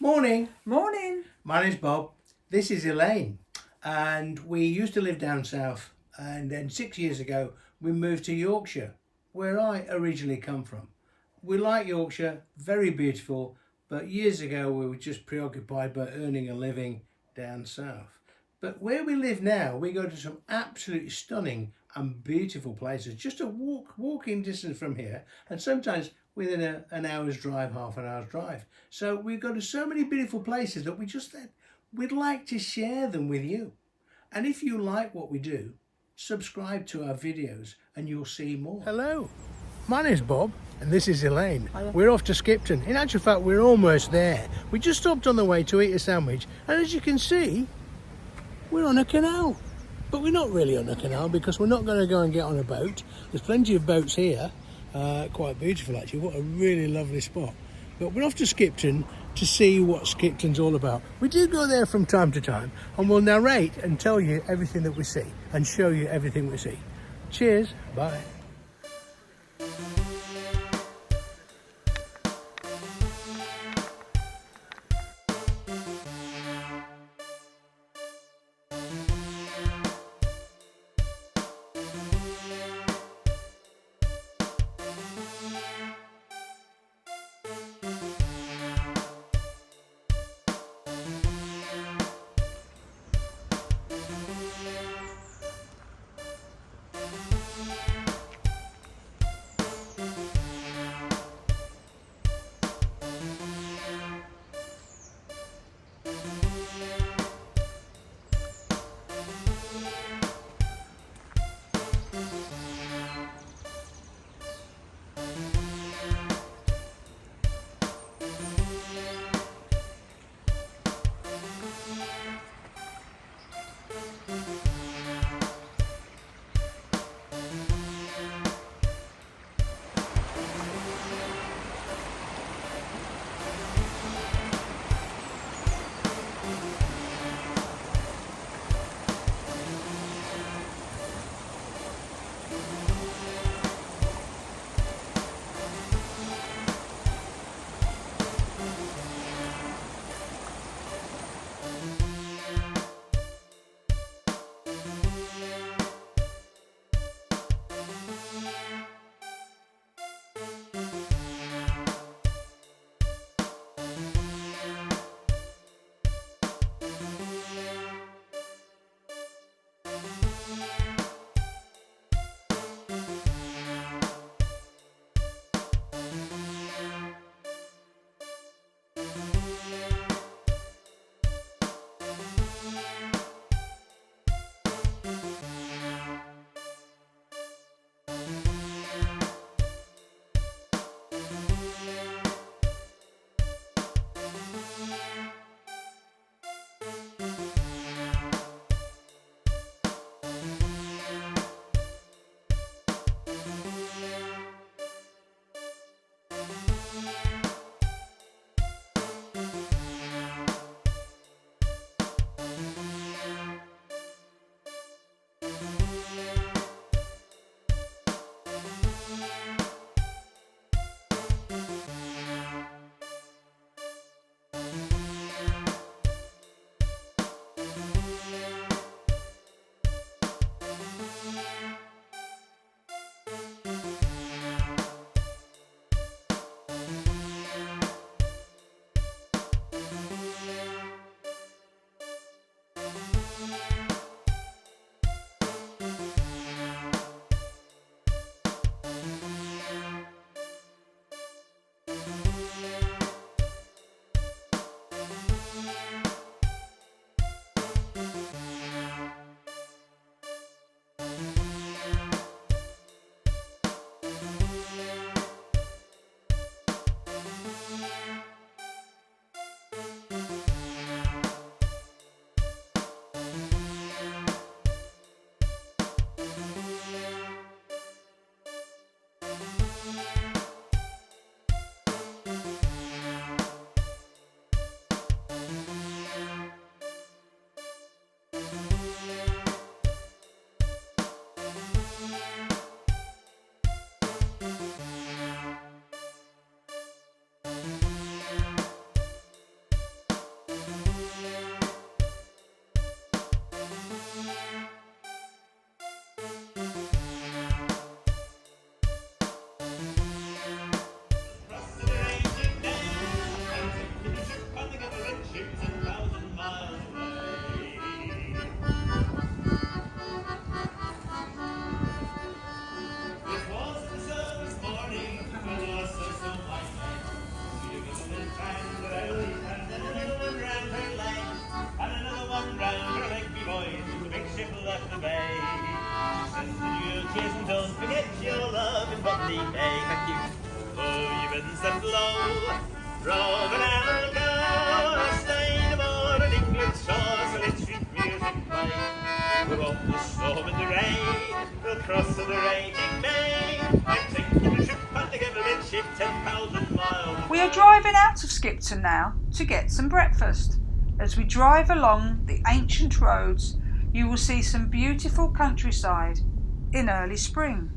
Morning, Morning. my name's Bob. This is Elaine, and we used to live down south, and then 6 years ago we moved to Yorkshire, where I originally come from. We like Yorkshire, very beautiful, but years ago we were just preoccupied by earning a living down south. But where we live now, we go to some absolutely stunning and beautiful places, just a walking distance from here, and sometimes within an hour's drive, half an hour's drive. So we go to so many beautiful places that we just said we'd like to share them with you. And if you like what we do, subscribe to our videos and you'll see more. Hello, my name's Bob and this is Elaine. Hiya. We're off to Skipton. In actual fact, we're almost there. We just stopped on the way to eat a sandwich, and as you can see, we're on a canal. But we're not really on a canal because we're not going to go and get on a boat. There's plenty of boats here. Quite beautiful actually. What a really lovely spot. But we're off to Skipton to see what Skipton's all about. We do go there from time to time, and we'll narrate and tell you everything that we see and show you everything we see. Cheers, bye. And another one round her leg, and another one round her leg, me boys. The big ship left the bay. Says to you, cheers and don't forget your love in Botany Bay. Thank you. Oh, you've been set low, Robin and go. Stay no more on England's shore, so let's sweet music play. We're off the storm and the rain, we'll cross to the raging bay. I'm taking a trip on the government ship 10,000 miles. We are driving out of Skipton now to get some breakfast. As we drive along the ancient roads, you will see some beautiful countryside in early spring.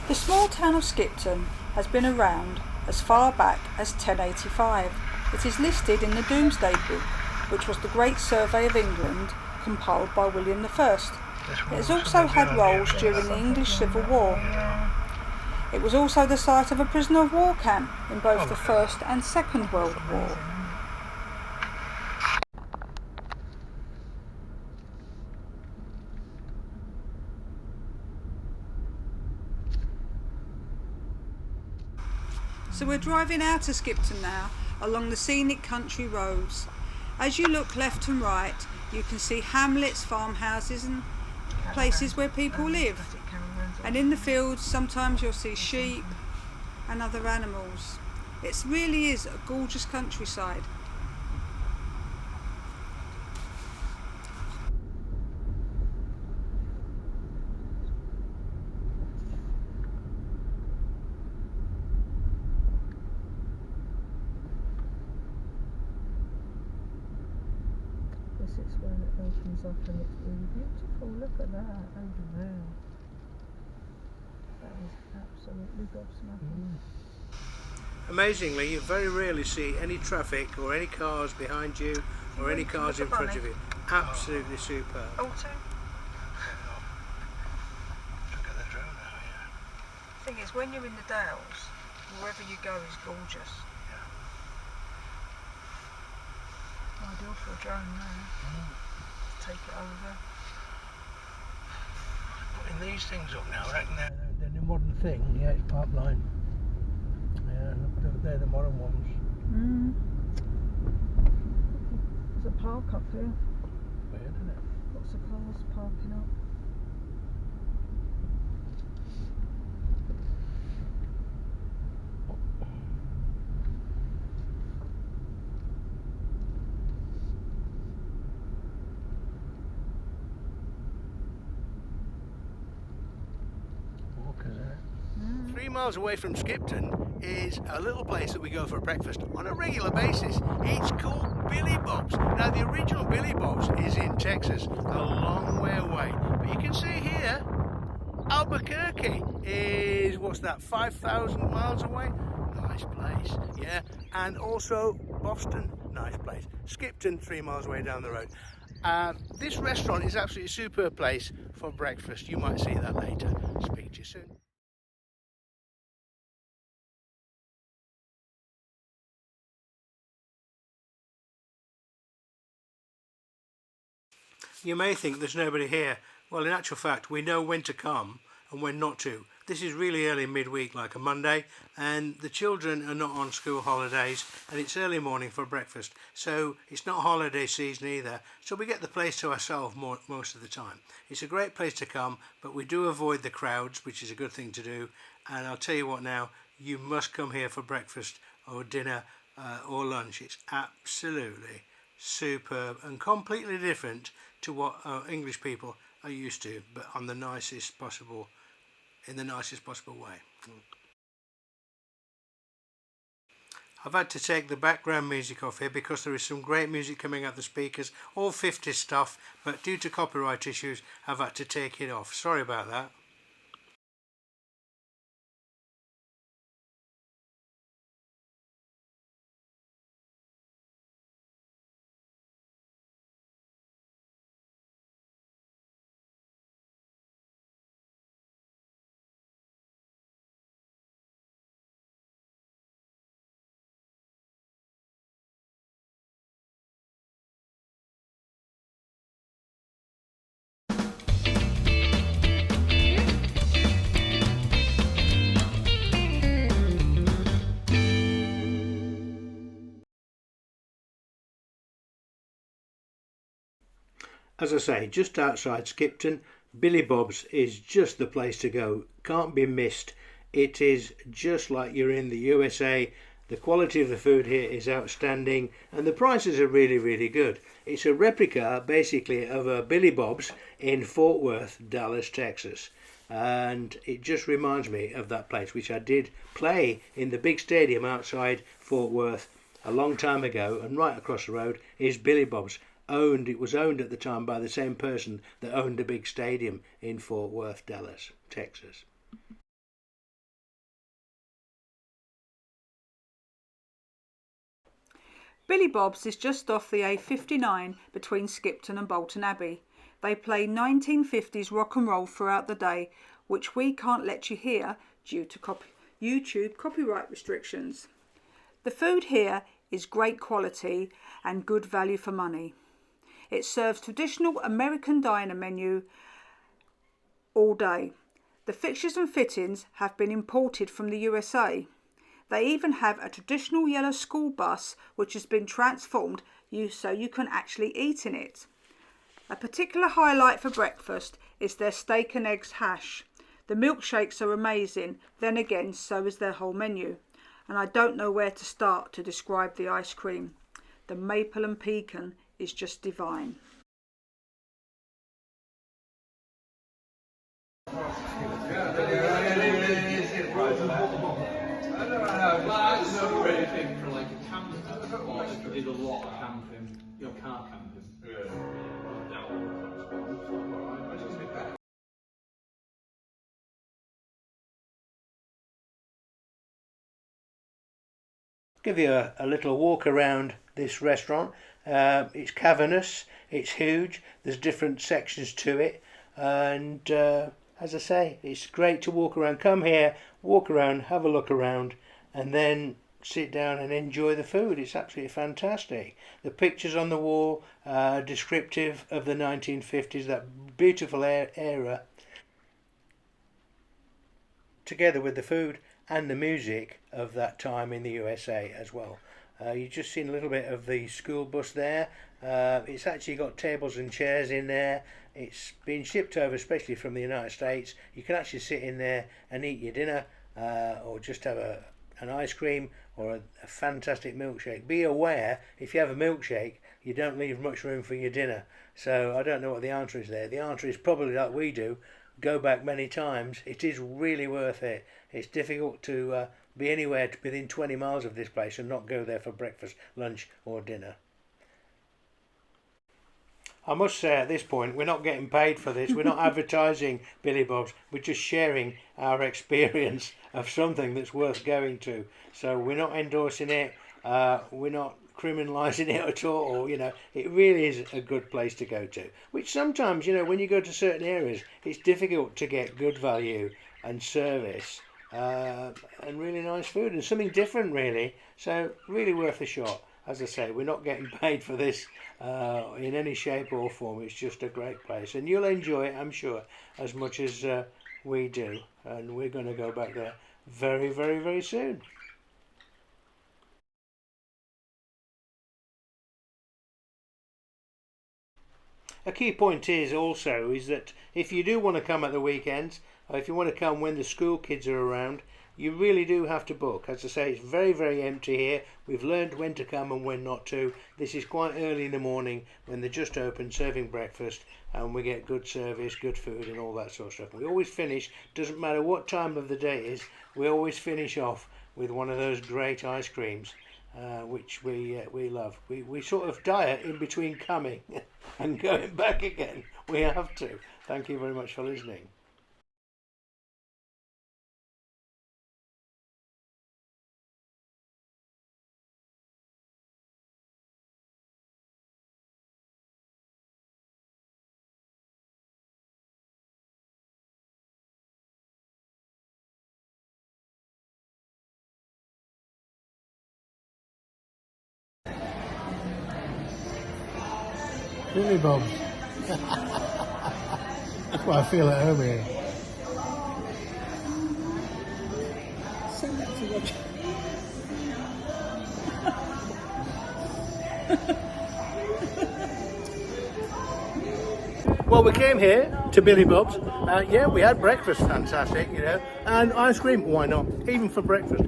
The small town of Skipton has been around as far back as 1085. It is listed in the Domesday Book, which was the Great Survey of England compiled by William I. It has also had roles during the English Civil War. It was also the site of a prisoner of war camp in both the First and Second World War. So we're driving out of Skipton now along the scenic country roads. As you look left and right, you can see hamlets, farmhouses and places where people live. And in the fields sometimes you'll see sheep and other animals. It really is a gorgeous countryside. This is where it opens up and it's really beautiful. Look at that over there. That is absolutely gobsmacking. Amazingly, you very rarely see any traffic or any cars behind you or any cars in front of you. Absolutely superb. Oh, too. Look at the drone now, yeah. Thing is, when you're in the Dales, wherever you go is gorgeous. Ideal for a drone now. Take it over. Putting these things up now, I reckon they're the modern thing. Yeah, it's pipeline. Yeah, look, they're the modern ones. There's a park up here. Weird, isn't it? Lots of cars parking up. Walkers, isn't it? 3 miles away from Skipton is a little place that we go for breakfast on a regular basis. It's called Billy Bob's. Now the original Billy Bob's is in Texas, a long way away. But you can see here, Albuquerque is, what's that, 5,000 miles away? Nice place, yeah. And also Boston, nice place. Skipton, 3 miles away down the road. This restaurant is absolutely a superb place for breakfast. You might see that later. Speak to you soon. You may think there's nobody here. Well, in actual fact, we know when to come and when not to. This is really early midweek, like a Monday, and the children are not on school holidays, and it's early morning for breakfast, so it's not holiday season either, so we get the place to ourselves most of the time. It's a great place to come, but we do avoid the crowds, which is a good thing to do, and I'll tell you what now, you must come here for breakfast or dinner or lunch. It's absolutely superb and completely different to what English people are used to, but on the nicest possible, in the nicest possible way. I've had to take the background music off here because there is some great music coming out the speakers, all 50s stuff, but due to copyright issues I've had to take it off. Sorry about that. As I say, just outside Skipton, Billy Bob's is just the place to go. Can't be missed. It is just like you're in the USA. The quality of the food here is outstanding and the prices are really, really good. It's a replica basically of a Billy Bob's in Fort Worth, Dallas, Texas. And it just reminds me of that place, which I did play in the big stadium outside Fort Worth a long time ago, and right across the road is Billy Bob's. It was owned at the time by the same person that owned a big stadium in Fort Worth, Dallas, Texas. Billy Bob's is just off the A59 between Skipton and Bolton Abbey. They play 1950s rock and roll throughout the day, which we can't let you hear due to YouTube copyright restrictions. The food here is great quality and good value for money. It serves traditional American diner menu all day. The fixtures and fittings have been imported from the USA. They even have a traditional yellow school bus which has been transformed so you can actually eat in it. A particular highlight for breakfast is their steak and eggs hash. The milkshakes are amazing, then again so is their whole menu. And I don't know where to start to describe the ice cream. The maple and pecan is just divine. Give you a little walk around this restaurant. It's cavernous, it's huge, there's different sections to it, and as I say, it's great to walk around. Come here, walk around, have a look around, and then sit down and enjoy the food. It's absolutely fantastic. The pictures on the wall are descriptive of the 1950s, that beautiful era, together with the food and the music of that time in the USA as well. You've just seen a little bit of the school bus there. It's actually got tables and chairs in there. It's been shipped over especially from the United States. You can actually sit in there and eat your dinner or just have an ice cream or a fantastic milkshake. Be aware, if you have a milkshake, you don't leave much room for your dinner. So I don't know what the answer is there. The answer is probably like we do, go back many times. It is really worth it. It's difficult to be anywhere within 20 miles of this place and not go there for breakfast, lunch or dinner. I must say at this point, we're not getting paid for this. We're not advertising Billy Bob's. We're just sharing our experience of something that's worth going to. So we're not endorsing it. We're not criminalising it at all. You know, it really is a good place to go to. Which sometimes, you know, when you go to certain areas, it's difficult to get good value and service and really nice food and something different, really. So really worth a shot. As I say, we're not getting paid for this in any shape or form. It's just a great place, and you'll enjoy it, I'm sure, as much as we do. And we're going to go back there very, very, very soon. A key point is that if you do want to come at the weekends, or if you want to come when the school kids are around, you really do have to book. As I say, it's very, very empty here. We've learned when to come and when not to. This is quite early in the morning when they're just open serving breakfast, and we get good service, good food and all that sort of stuff. We always finish, doesn't matter what time of the day it is, we always finish off with one of those great ice creams, which we love. We sort of diet in between coming and going back again. We have to. Thank you very much for listening. Billy Bob's. That's why I feel at home here. Send that to Roger. Well, we came here to Billy Bob's. Yeah, we had breakfast, fantastic, you know, and ice cream, why not? Even for breakfast.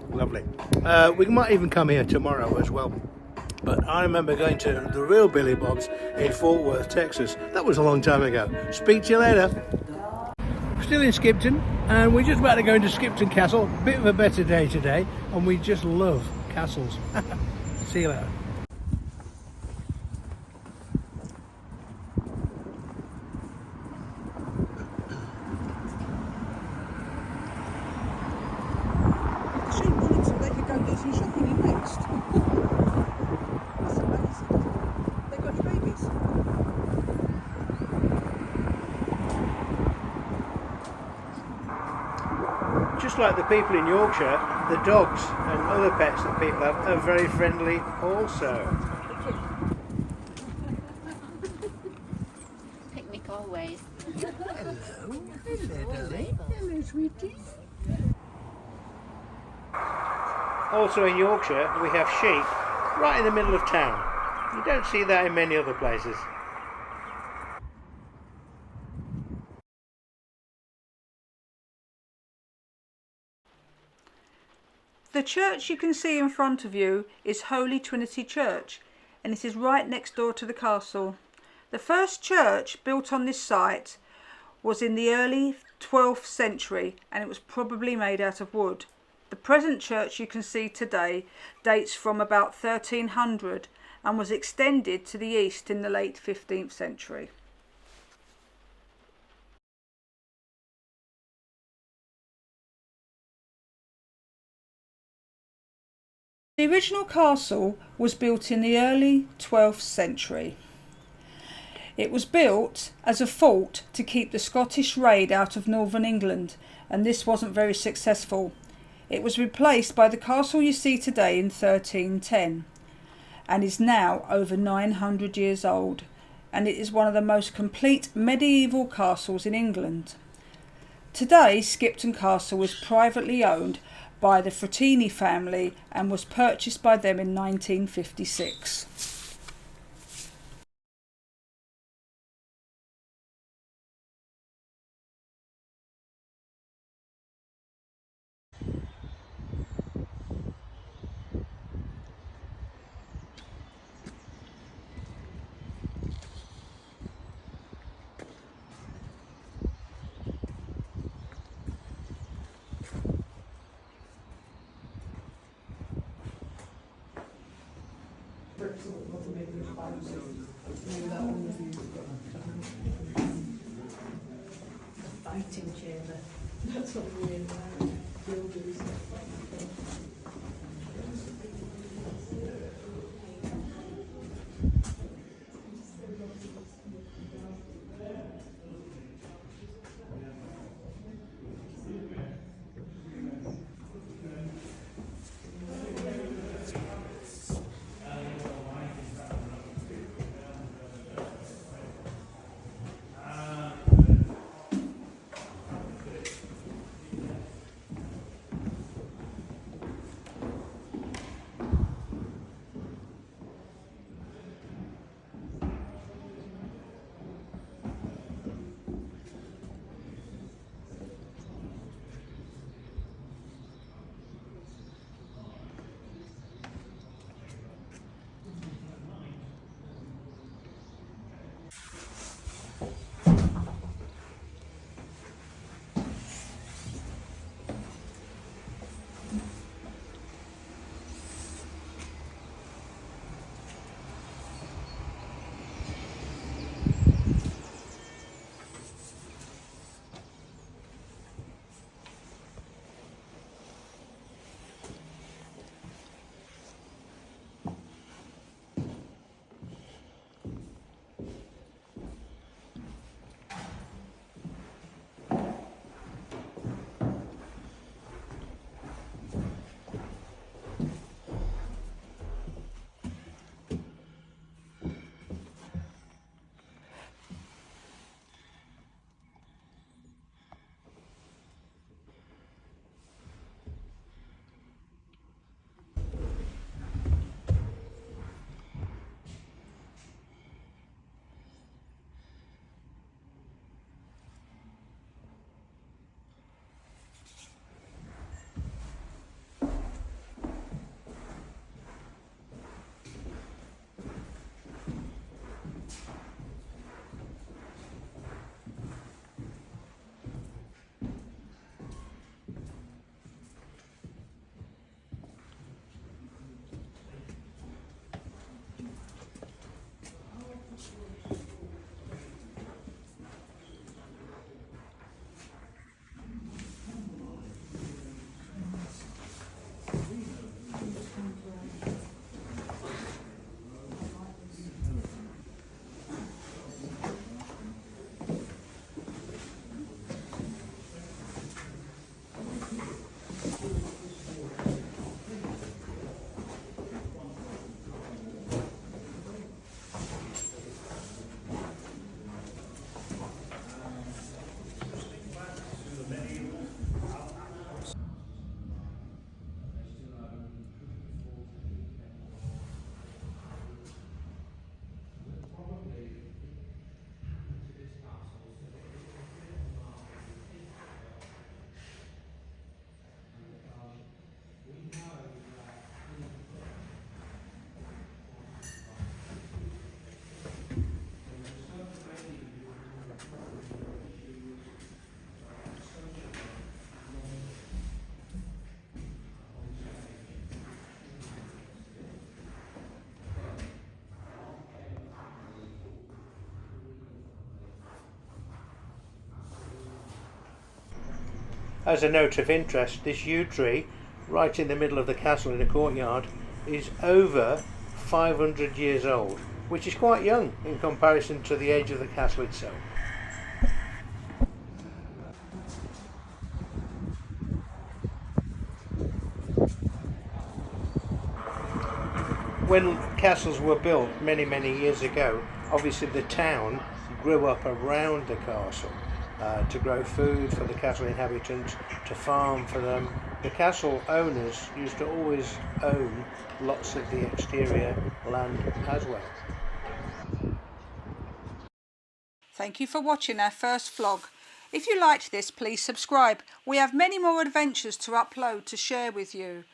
Lovely. We might even come here tomorrow as well. But I remember going to the real Billy Bob's in Fort Worth, Texas. That was a long time ago. Speak to you later. Still in Skipton, and we're just about to go into Skipton Castle. Bit of a better day today, and we just love castles. See you later. She wanted to, they could go do some shopping in next. That's amazing. They got any babies? Just like the people in Yorkshire, the dogs and other pets that people have are very friendly also. Picnic always. Hello, darling. Hello, sweetie. Also in Yorkshire, we have sheep right in the middle of town. You don't see that in many other places. The church you can see in front of you is Holy Trinity Church, and it is right next door to the castle. The first church built on this site was in the early 12th century, and it was probably made out of wood. The present church you can see today dates from about 1300 and was extended to the east in the late 15th century. The original castle was built in the early 12th century. It was built as a fort to keep the Scottish raid out of northern England, and this wasn't very successful. It was replaced by the castle you see today in 1310 and is now over 900 years old, and it is one of the most complete medieval castles in England. Today, Skipton Castle is privately owned by the Frattini family and was purchased by them in 1956. Maybe that one was used. Fighting chamber. That's what weird builders. As a note of interest, this yew tree, right in the middle of the castle in the courtyard, is over 500 years old, which is quite young in comparison to the age of the castle itself. When castles were built many years ago, obviously the town grew up around the castle to grow food for the castle inhabitants, to farm for them. The castle owners used to always own lots of the exterior land as well. Thank you for watching our first vlog. If you liked this, please subscribe. We have many more adventures to upload to share with you.